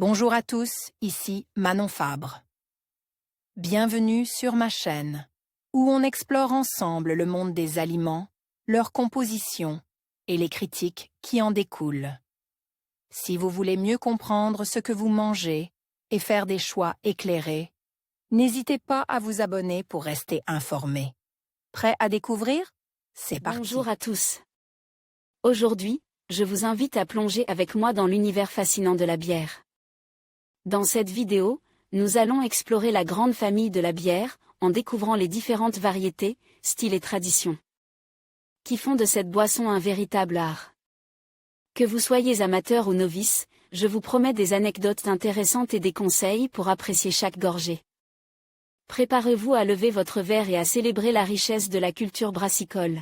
Bonjour à tous, ici Manon Fabre. Bienvenue sur ma chaîne, où on explore ensemble le monde des aliments, leur composition et les critiques qui en découlent. Si vous voulez mieux comprendre ce que vous mangez et faire des choix éclairés, n'hésitez pas à vous abonner pour rester informé. Prêt à découvrir? C'est parti. Bonjour à tous. Aujourd'hui, je vous invite à plonger avec moi dans l'univers fascinant de la bière. Dans cette vidéo, nous allons explorer la grande famille de la bière, en découvrant les différentes variétés, styles et traditions qui font de cette boisson un véritable art. Que vous soyez amateur ou novice, je vous promets des anecdotes intéressantes et des conseils pour apprécier chaque gorgée. Préparez-vous à lever votre verre et à célébrer la richesse de la culture brassicole.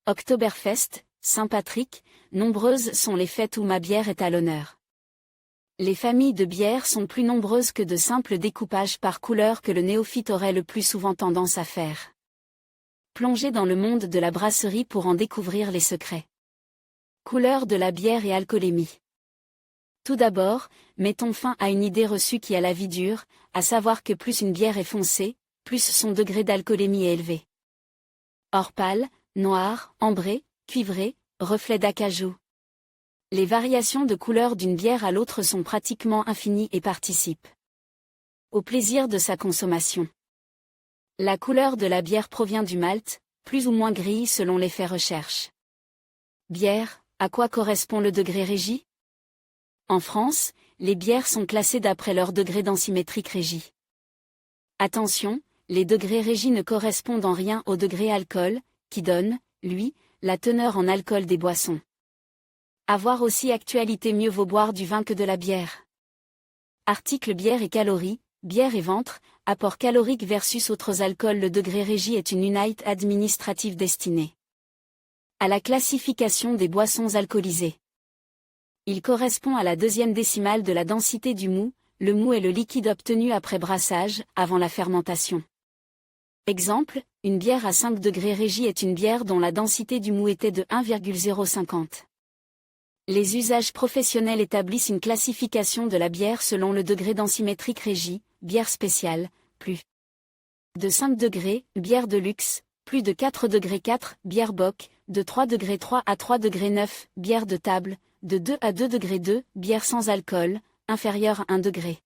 Oktoberfest, Saint-Patrick, nombreuses sont les fêtes où ma bière est à l'honneur. Les familles de bières sont plus nombreuses que de simples découpages par couleur que le néophyte aurait le plus souvent tendance à faire. Plongez dans le monde de la brasserie pour en découvrir les secrets. Couleur de la bière et alcoolémie. Tout d'abord, mettons fin à une idée reçue qui a la vie dure, à savoir que plus une bière est foncée, plus son degré d'alcoolémie est élevé. Or pâle, noir, ambré, cuivré, reflet d'acajou. Les variations de couleur d'une bière à l'autre sont pratiquement infinies et participent au plaisir de sa consommation. La couleur de la bière provient du malt, plus ou moins gris selon les faits recherche. Bière, à quoi correspond le degré régi? En France, les bières sont classées d'après leur degré densimétrique régi. Attention, les degrés régis ne correspondent en rien au degré alcool, qui donne, lui, la teneur en alcool des boissons. À voir aussi actualité, mieux vaut boire du vin que de la bière. Article bière et calories, bière et ventre, apport calorique versus autres alcools. Le degré régi est une unité administrative destinée à la classification des boissons alcoolisées. Il correspond à la deuxième décimale de la densité du mou. Le mou est le liquide obtenu après brassage, avant la fermentation. Exemple, une bière à 5 degrés régi est une bière dont la densité du mou était de 1,050. Les usages professionnels établissent une classification de la bière selon le degré densimétrique régi, bière spéciale, plus de 5 degrés, bière de luxe, plus de 4 degrés 4, bière bock, de 3 degrés 3 à 3 degrés 9, bière de table, de 2 à 2 degrés 2, bière sans alcool, inférieure à 1 degré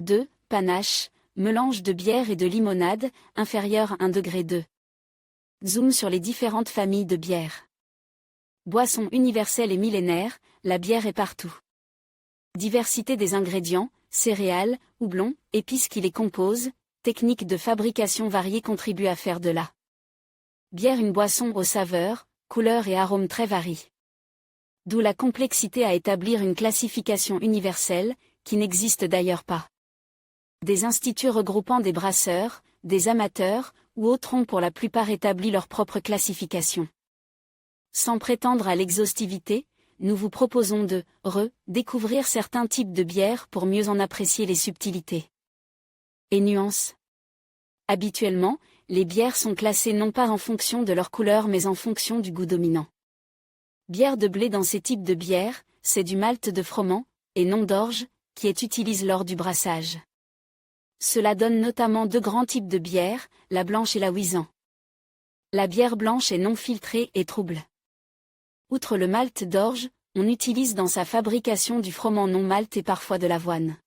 2, panache, mélange de bière et de limonade, inférieur à 1 degré 2. Zoom sur les différentes familles de bières. Boisson universelle et millénaire, la bière est partout. Diversité des ingrédients, céréales, houblon, épices qui les composent, techniques de fabrication variées contribuent à faire de la bière une boisson aux saveurs, couleurs et arômes très variés. D'où la complexité à établir une classification universelle, qui n'existe d'ailleurs pas. Des instituts regroupant des brasseurs, des amateurs, ou autres ont pour la plupart établi leur propre classification. Sans prétendre à l'exhaustivité, nous vous proposons de découvrir certains types de bières pour mieux en apprécier les subtilités et nuances. Habituellement, les bières sont classées non pas en fonction de leur couleur mais en fonction du goût dominant. Bière de blé. Dans ces types de bières, c'est du malt de froment, et non d'orge, qui est utilisé lors du brassage. Cela donne notamment deux grands types de bières, la blanche et la ouisan. La bière blanche est non filtrée et trouble. Outre le malt d'orge, on utilise dans sa fabrication du froment non malt et parfois de l'avoine.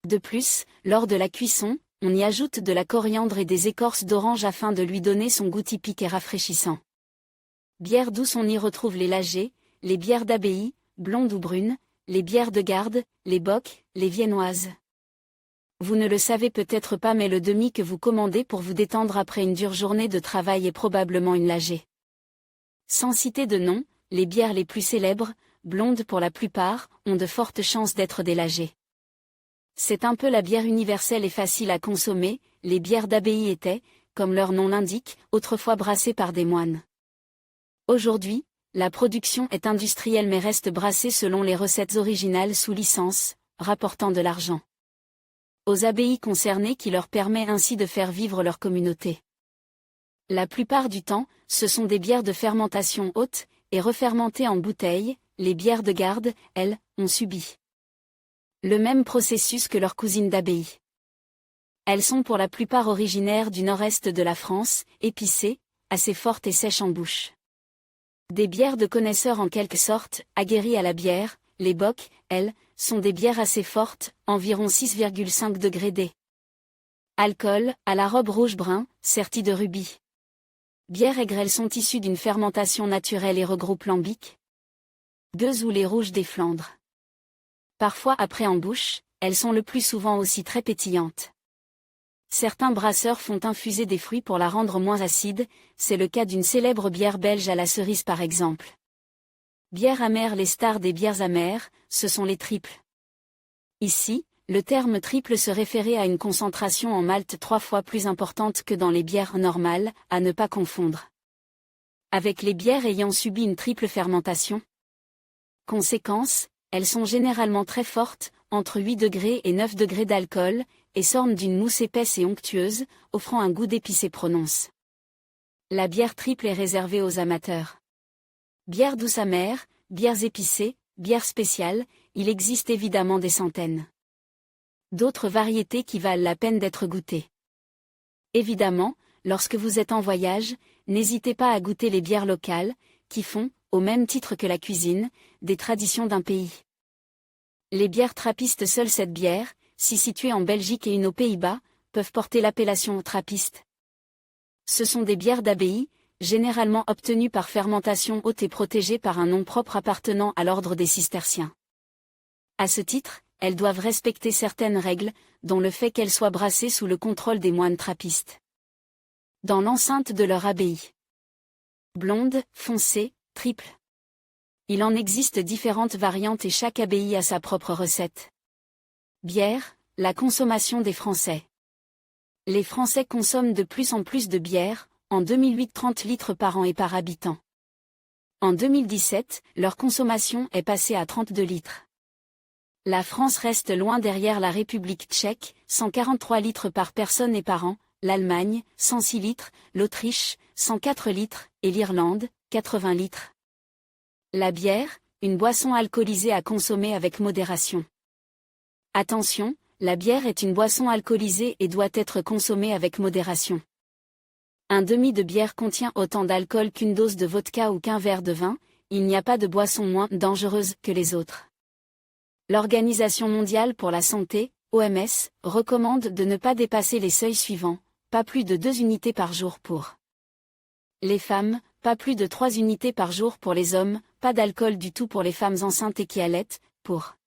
De plus, lors de la cuisson, on y ajoute de la coriandre et des écorces d'orange afin de lui donner son goût typique et rafraîchissant. Bière douce. On y retrouve les lagers, les bières d'abbaye, blondes ou brunes, les bières de garde, les bocks, les viennoises. Vous ne le savez peut-être pas mais le demi que vous commandez pour vous détendre après une dure journée de travail est probablement une lager. Sans citer de nom, les bières les plus célèbres, blondes pour la plupart, ont de fortes chances d'être des lagers. C'est un peu la bière universelle et facile à consommer. Les bières d'abbaye étaient, comme leur nom l'indique, autrefois brassées par des moines. Aujourd'hui, la production est industrielle mais reste brassée selon les recettes originales sous licence, rapportant de l'argent aux abbayes concernées qui leur permet ainsi de faire vivre leur communauté. La plupart du temps, ce sont des bières de fermentation haute, et refermentées en bouteille. Les bières de garde, elles, ont subi Le même processus que leurs cousines d'abbaye. Elles sont pour la plupart originaires du nord-est de la France, épicées, assez fortes et sèches en bouche. Des bières de connaisseurs en quelque sorte, aguerries à la bière, les bock, elles, sont des bières assez fortes, environ 6,5 degrés D. Alcool, à la robe rouge-brun, sertie de rubis. Bières aigres, elles sont issues d'une fermentation naturelle et regroupent lambic, gueuses ou les rouges des Flandres. Parfois après en bouche, elles sont le plus souvent aussi très pétillantes. Certains brasseurs font infuser des fruits pour la rendre moins acide, c'est le cas d'une célèbre bière belge à la cerise par exemple. Bière amère. Les stars des bières amères, ce sont les triples. Ici, le terme triple se référait à une concentration en malt 3 fois plus importante que dans les bières normales, à ne pas confondre avec les bières ayant subi une triple fermentation. Conséquence, elles sont généralement très fortes, entre 8 degrés et 9 degrés d'alcool, et s'ornent d'une mousse épaisse et onctueuse, offrant un goût d'épicé prononce. La bière triple est réservée aux amateurs. Bière douce amère, bières épicées, bières spéciales, il existe évidemment des centaines d'autres variétés qui valent la peine d'être goûtées. Évidemment, lorsque vous êtes en voyage, n'hésitez pas à goûter les bières locales, qui font, au même titre que la cuisine, des traditions d'un pays. Les bières trappistes. Seule cette bière, si située en Belgique et une aux Pays-Bas, peuvent porter l'appellation trappiste. Ce sont des bières d'abbaye, généralement obtenues par fermentation haute et protégées par un nom propre appartenant à l'ordre des cisterciens. À ce titre, elles doivent respecter certaines règles, dont le fait qu'elles soient brassées sous le contrôle des moines trappistes dans l'enceinte de leur abbaye. Blonde, foncée, triple. Il en existe différentes variantes et chaque abbaye a sa propre recette. Bière, la consommation des Français. Les Français consomment de plus en plus de bière, en 2008 30 litres par an et par habitant. En 2017, leur consommation est passée à 32 litres. La France reste loin derrière la République tchèque, 143 litres par personne et par an, l'Allemagne, 106 litres, l'Autriche, 104 litres, et l'Irlande, 80 litres. La bière, une boisson alcoolisée à consommer avec modération. Attention, la bière est une boisson alcoolisée et doit être consommée avec modération. Un demi de bière contient autant d'alcool qu'une dose de vodka ou qu'un verre de vin, il n'y a pas de boisson moins dangereuse que les autres. L'Organisation mondiale pour la santé, OMS, recommande de ne pas dépasser les seuils suivants, pas plus de 2 unités par jour pour les femmes, pas plus de 3 unités par jour pour les hommes, pas d'alcool du tout pour les femmes enceintes et qui allaitent, pour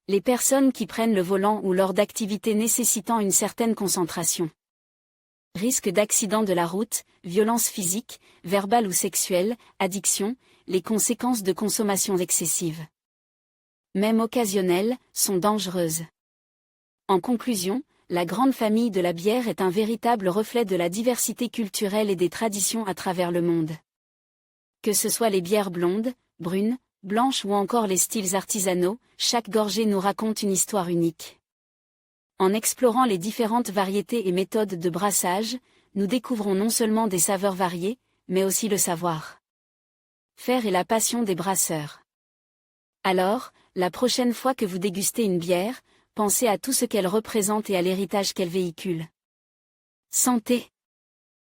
les personnes qui prennent le volant ou lors d'activités nécessitant une certaine concentration. Risque d'accident de la route, violence physique, verbale ou sexuelle, addiction, les conséquences de consommation excessive, même occasionnelles, sont dangereuses. En conclusion, la grande famille de la bière est un véritable reflet de la diversité culturelle et des traditions à travers le monde. Que ce soit les bières blondes, brunes, blanches ou encore les styles artisanaux, chaque gorgée nous raconte une histoire unique. En explorant les différentes variétés et méthodes de brassage, nous découvrons non seulement des saveurs variées, mais aussi le savoir-faire et la passion des brasseurs. Alors, la prochaine fois que vous dégustez une bière, pensez à tout ce qu'elle représente et à l'héritage qu'elle véhicule. Santé!